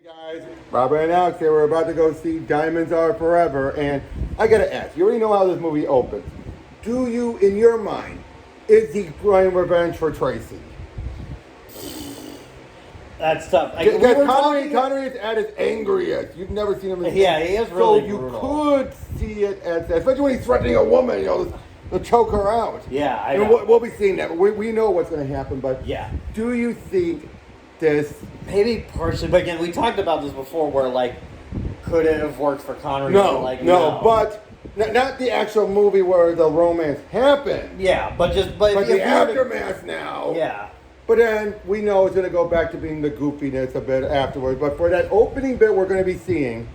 Guys, Robert and Alex here. We're about to go see Diamonds Are Forever, and I gotta ask, you already know how this movie opens. Do you, in your mind, is he trying revenge for Tracy? That's tough. Because Connery is at his angriest. You've never seen him as Yeah, he is really So you brutal. could see it as, especially when he's threatening a woman, to choke her out. Yeah, I mean, know. we'll be seeing that. We know what's going to happen, but Yeah. do you think this... Maybe partially, but again, we talked about this before where, could it have worked for Connery? No, but not the actual movie where the romance happened. Yeah, but the aftermath now. Yeah. But then we know it's going to go back to being the goofiness a bit afterwards. But for that opening bit we're going to be seeing,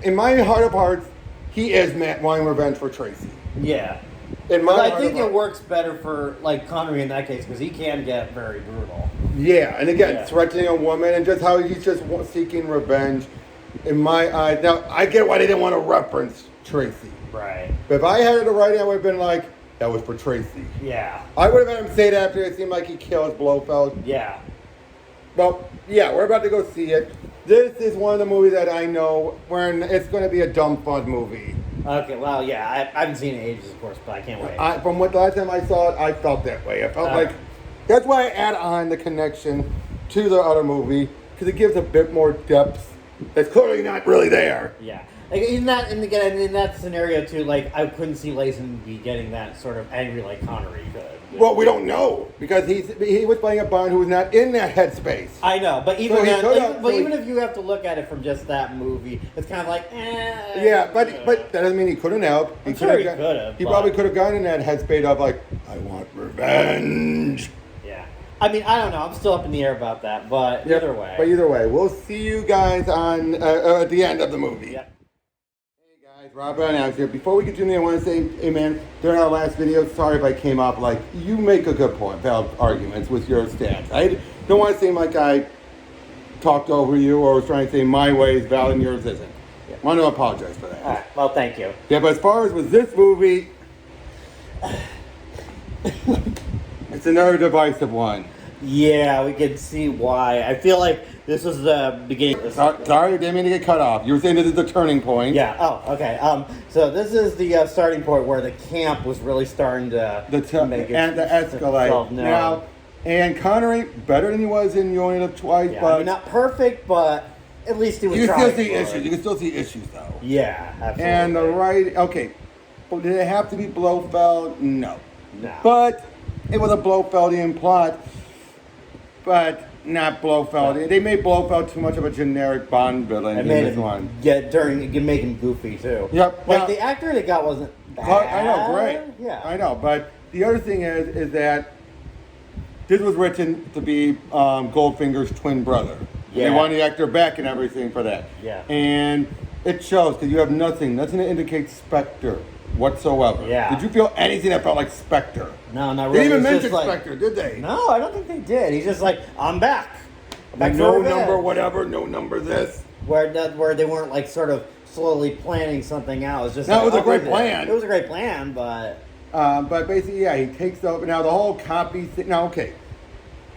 in my heart of hearts, he is wanting revenge for Tracy. Yeah. I think it works better for Connery in that case because he can get very brutal. Yeah, and again, threatening a woman and just how he's just seeking revenge. In my eyes, now I get why they didn't want to reference Tracy. Right. But if I had it to write, I would have been like, that was for Tracy. Yeah. I would have had him say it after it seemed like he kills Blofeld. Yeah. Well, yeah, we're about to go see it. This is one of the movies that I know when it's going to be a dumb fun movie. Okay, well, yeah, I haven't seen it in ages, of course, but I can't wait. From what last time I saw it, I felt that way. I felt like that's why I add on the connection to the other movie because it gives a bit more depth that's clearly not really there. Yeah. In that scenario too, I couldn't see Lazenby getting that sort of angry like Connery could. Well, we don't know because he was playing a Bond who was not in that headspace. I know, but even even if you have to look at it from just that movie, it's kind of like, eh. Yeah, but that doesn't mean he couldn't help. He could have. He probably could have gone in that headspace of I want revenge. Yeah. I mean, I don't know. I'm still up in the air about that, but either way. But either way, we'll see you guys on at the end of the movie. Yep. Robert and Alex here. Before we continue, I want to say, hey man, during our last video, sorry if I came off you make a good point about arguments with your stance. I don't want to seem like I talked over you or was trying to say my way is valid and yours isn't. Yeah. I want to apologize for that. All right. Well, thank you. Yeah, but as far as with this movie, it's another divisive one. Yeah, we can see why. I feel like this was the beginning. Sorry, didn't mean to get cut off. You were saying this is the turning point. Yeah. Oh, okay. So this is the starting point where the camp was really starting to make it and to escalate. Now, and Connery better than he was in You Only Live Twice, yeah, but I mean, not perfect, but at least he was. You can trying still see issues. You can still see issues though. Yeah, absolutely. And okay, but did it have to be Blofeld? No. No. But it was a Blofeldian plot. But not Blofeld. They made Blofeld too much of a generic Bond villain in this one. Yeah, you make him goofy too. Yep. The actor they got wasn't bad. I know, great. Yeah. I know, but the other thing is that this was written to be Goldfinger's twin brother. Yeah. They wanted the actor back and everything for that. Yeah. And it shows because you have nothing to indicate Spectre whatsoever. Yeah. Did you feel anything that felt like Spectre? No, not They really. didn't even mention Spectre, did they? No, I don't think they did. He's just I'm back. No number, whatever. No number this. Where they weren't sort of slowly planning something out. It was just it was a great plan. It was a great plan, but basically, yeah, he takes over. Now the whole copy thing. Now, okay,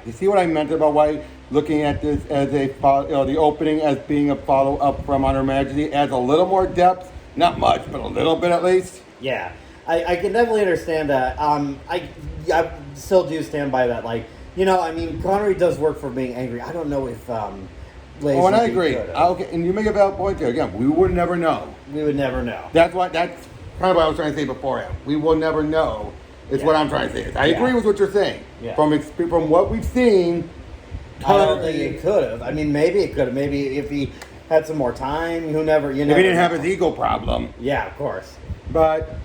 you see what I meant about why looking at this as the opening as being a follow up from On Her Majesty adds a little more depth. Not much, but a little bit at least. Yeah, I can definitely understand that. I still do stand by that. I mean, Connery does work for being angry. I don't know if And I agree. Okay, and you make a valid point there. Again, we would never know. We would never know. That's kind of what I was trying to say beforehand. We will never know. Is what I'm trying to say. I agree with what you're saying. Yeah. From what we've seen, I don't think it could have. I mean, maybe it could have. Maybe if he had some more time, if he didn't have his ego problem. Yeah, of course. But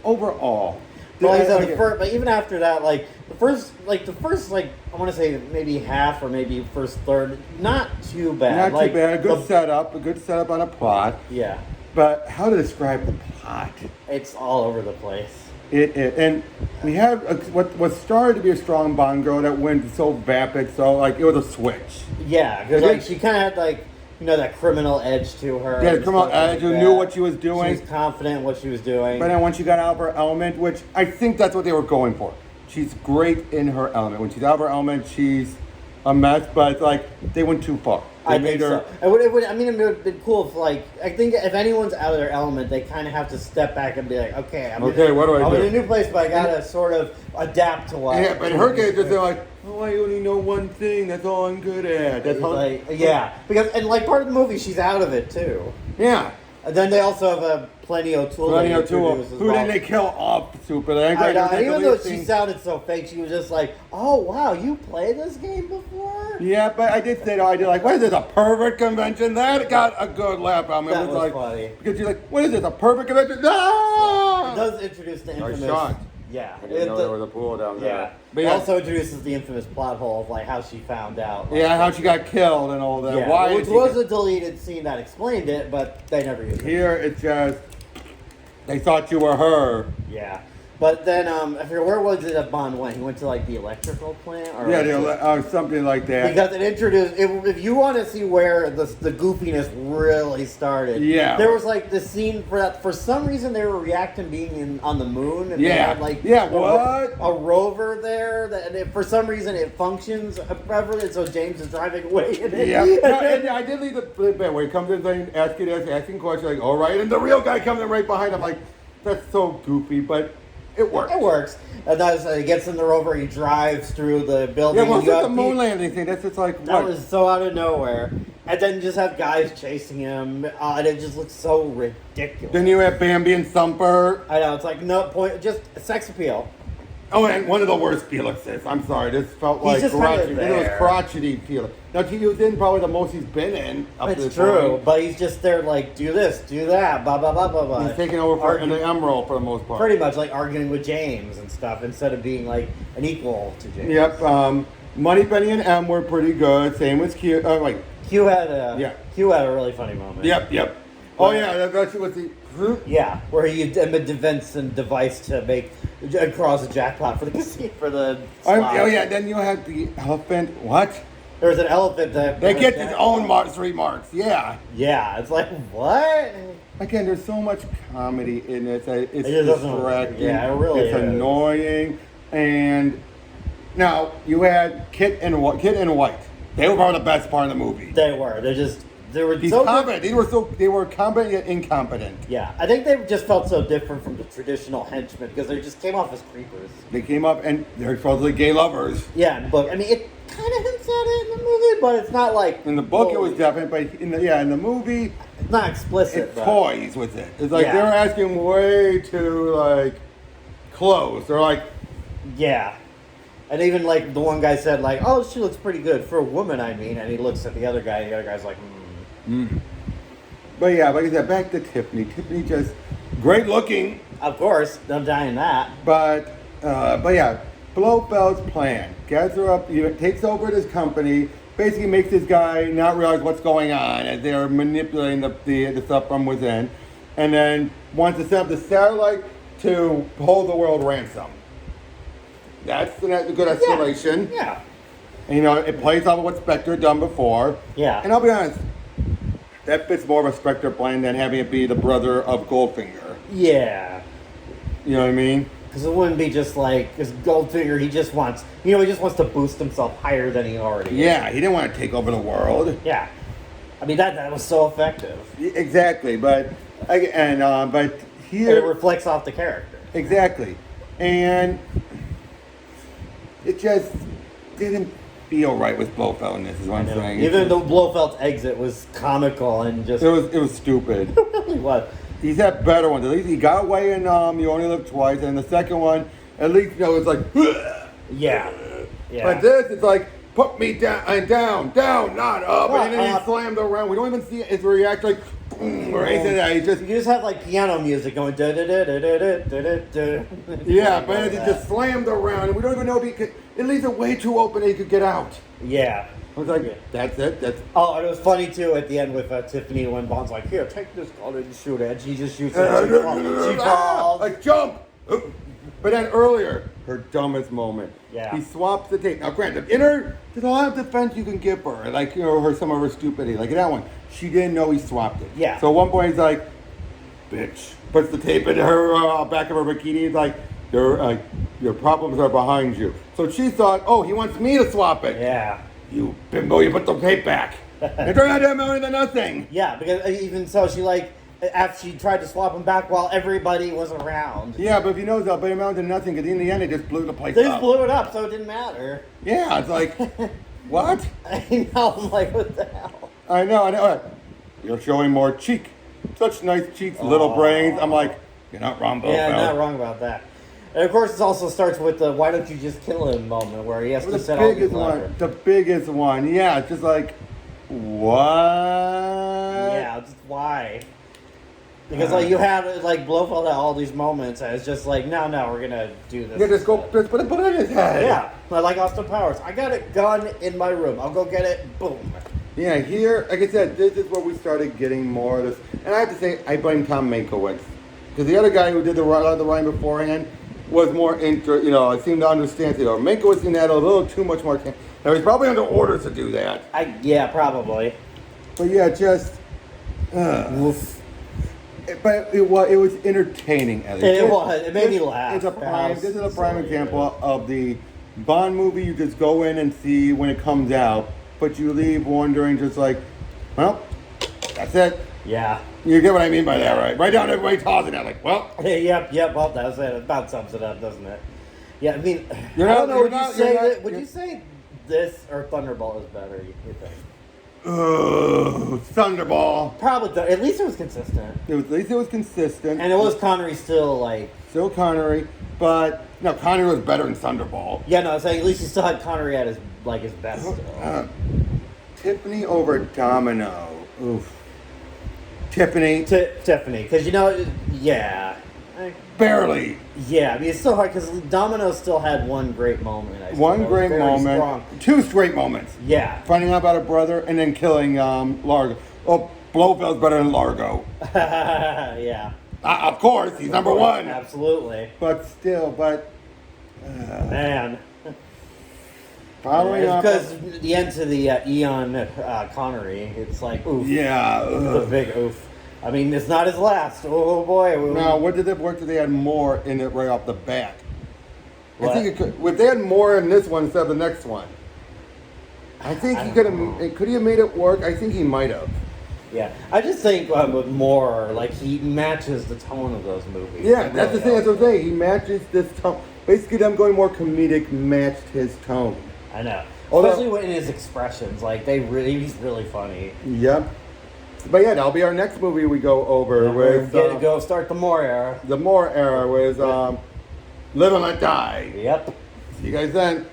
overall, but even after that, the first, I want to say maybe half or maybe first third, not too bad. Not too bad. A good setup on a plot. Yeah. But how to describe the plot? It's all over the place. And we have what started to be a strong Bond girl that went so vapid, so it was a switch. Yeah, because she kind of had that criminal edge to her. Yeah, the criminal edge. Who knew what she was doing. She was confident in what she was doing. But then once she got out of her element, which I think that's what they were going for. She's great in her element. When she's out of her element, she's a mess. But they went too far. I think so. It would. I mean, it would have been cool if, like, I think if anyone's out of their element, they kind of have to step back and be like, okay, I'm what do I I'm do? in a new place, but I gotta sort of adapt to what. Yeah, but in her case, they're like, oh, I only know one thing. That's all I'm good at. That's all. Like, yeah, because and like part of the movie, she's out of it too. Yeah. And then they also have Plenty O'Toole. Who then they kill off stupid. I know, and even though she sounded so fake, she was just like, "Oh wow, you played this game before?" Yeah, but I did say though, I did like, what is this, a pervert convention? That got a good laugh out of me. That It was was like, funny. because you're like, what is this, a pervert convention? No! It does introduce the I was infamous. shocked. Yeah, I didn't know there was a pool down there. Yeah, But it yeah, also introduces the infamous plot hole of like how she found out. Like, yeah, how she got killed and all that. yeah, Why? which was a deleted scene that explained it, but they never used it. Here it's just they thought you were her. Yeah. But then, I forget, where was it that Bond went? He went to, like, the electrical plant? Or Yeah, something like that. Because it introduced, if you want to see where the goofiness really started, Yeah. there was, like, the scene for that. For some reason, they were reacting being on the moon. And they Yeah. had, like, What? a rover there. For some reason, it functions forever, and so James is driving away in it. Yeah, and I did leave the bit where he comes in saying, asking questions, like, all right, and the real guy comes in right behind him, like, that's so goofy, but it works. It works. And that's he gets in the rover, he drives through the building. Yeah, well, it's you like the have moon landing thing. That's just like, That what? was so out of nowhere. And then just have guys chasing him, and it just looks so ridiculous. Then you have Bambi and Thumper. I know, it's like no point, just sex appeal. Oh, and one of the worst Felixes. I'm sorry, this felt He's like just kinda crotchety. It was there. crotchety Felix. Now, he was in probably the most he's been in up to It's this true, point. but he's just there like, do this, do that, blah, blah, blah, blah, blah. He's taking over for the Emerald for the most part. Pretty much like arguing with James and stuff, instead of being like an equal to James. Yep, Moneypenny and M were pretty good. Same with Q. Q had a really funny moment. Yep. Oh, yeah, that's what the... Yeah, where he invents and device to make across a jackpot for the casino for the. Oh yeah, then you have the elephant. What? There's an elephant that They get his own 3 marks. Yeah. Yeah, it's like what? Again, there's so much comedy in it. It's It just doesn't- distracting. yeah, it really It's is. annoying. And now you had Kit and White. They were probably the best part of the movie. They were. They were He's so competent. They were competent yet incompetent. Yeah, I think they just felt so different from the traditional henchmen because they just came off as creepers. They came up and they're supposedly gay lovers. Yeah, in the book. I mean, it kind of hints at it in the movie, but it's not like In the book, it was definite, but in the movie, it's not explicit. it but- toys with it. It's like Yeah. they're asking way too like close. They're like, Yeah. And even like the one guy said like, "Oh, she looks pretty good for a woman." I mean, and he looks at the other guy. And the other guy's like, But yeah, like I said, back to Tiffany. Tiffany just great looking, "Of course, no denying that." but yeah, Blofeld's plan gets her up, takes over this company, basically makes this guy not realize what's going on as they're manipulating the stuff from within, and then wants to set up the satellite to hold the world ransom. That's a good escalation. Yeah. And, it plays off of what Spectre done before. Yeah. And I'll be honest, that fits more of a Spectre plan than having it be the brother of Goldfinger. Yeah. You know what I mean? Because it wouldn't be just like, because Goldfinger, he just wants to boost himself higher than he already is. Yeah, he didn't want to take over the world. Yeah. I mean, that was so effective. Exactly, but It here, reflects off the character. exactly, and it just didn't feel right with Blofeld in this. Is what I'm saying. Even though Blofeld's exit was comical and just... it was stupid. It really was. He's had better ones. At least he got away in You Only Live Twice, and the second one, at least it's like. Yeah. Yeah. But this is like, put me down, not up, and then Up. he slammed around. We don't even see his reaction, like, boom, or anything like that. He just, You just have like piano music going da da da da da da da da. yeah, but he just slammed around, and we don't even know if he could. It leaves it way too open that he could get out. Yeah. I was like, that's it. That's Oh, and it was funny too at the end with Tiffany when Bond's like, "Here, take this gun and shoot it." And she just shoots it. She falls. like jump. But then earlier, her dumbest moment. Yeah. He swaps the tape. Now, granted, there's a lot of defense you can give her, like some of her stupidity. Like in that one, she didn't know he swapped it. Yeah. So at one point he's like, "Bitch," puts the tape in her back of her bikini. He's like, "Your problems are behind you." So she thought, "Oh, he wants me to swap it." Yeah. You bimbo, you put the tape back. It turned out to amount to nothing. Yeah, because even so, she like after she tried to swap him back while everybody was around. Yeah, but if you know that, but it amounted to nothing because in the end, it just blew the place They up. just blew it up, so it didn't matter. Yeah, it's like, what? I know, I'm like, what the hell? I know. All right. You're showing more cheek. Such nice cheeks, little brains. I'm like, you're not wrong, Blofeld. Yeah, not wrong about that. And of course, it also starts with the "why don't you just kill him" moment, where he has to set all these levers. The biggest one. Yeah, it's just like, what? Yeah, just why? Because like you have like Blofeld at all these moments, and it's just like, no, we're gonna do this. Yeah, just put it in his head. Yeah, like Austin Powers. I got a gun in my room. I'll go get it. Boom. Yeah, here, like I said, this is where we started getting more of this. And I have to say, I blame Tom Mankiewicz. Because the other guy who did the writing beforehand was more I seemed to understand it. Or Mankiewicz had a little too much more. Now, he's probably under orders to do that. Yeah, probably. But yeah, just... But it was entertaining. It was. It made me laugh. This is a prime example of the Bond movie you just go in and see when it comes out, but you leave wondering just like, well, that's it. Yeah. You get what I mean by that, right? Right down everybody tossing it like, well. Yep. Well, that was it. It about sums it up, doesn't it? Yeah, I mean, would you say this or Thunderball is better? You think? Thunderball. Probably. At least it was consistent. At least it was consistent. And it was Connery still like. Still Connery, but no, Connery was better than Thunderball. Yeah, no, I'm saying at least he still had Connery at his best. Tiffany over Domino. Oof. Tiffany. Tiffany, because yeah. Barely. Yeah, I mean, it's still hard because Domino still had one great moment. One great moment. Strong. Two straight moments. Yeah. Finding out about her brother and then killing Largo. Oh, Blofeld's better than Largo. Yeah. Of course, he's number one. Absolutely. But still, Man. Following up. Because the end to the Eon Connery, it's like, oof. Yeah. It's a big oof. I mean, it's not his last. Oh boy. Now, what did it work that they had more in it right off the bat? What? I think it could. If they had more in this one instead of the next one, I think he could have. Could he have made it work? I think he might have. Yeah, I just think with more, like, he matches the tone of those movies. Yeah, that's the thing. That's what I'm saying. He matches this tone. Basically, them going more comedic matched his tone. I know. Especially in his expressions. Like, he's really funny. Yep. But yeah, that'll be our next movie we go over with. Go start the Moore era. The Moore era was Live and Let Die. Yep. See you guys then.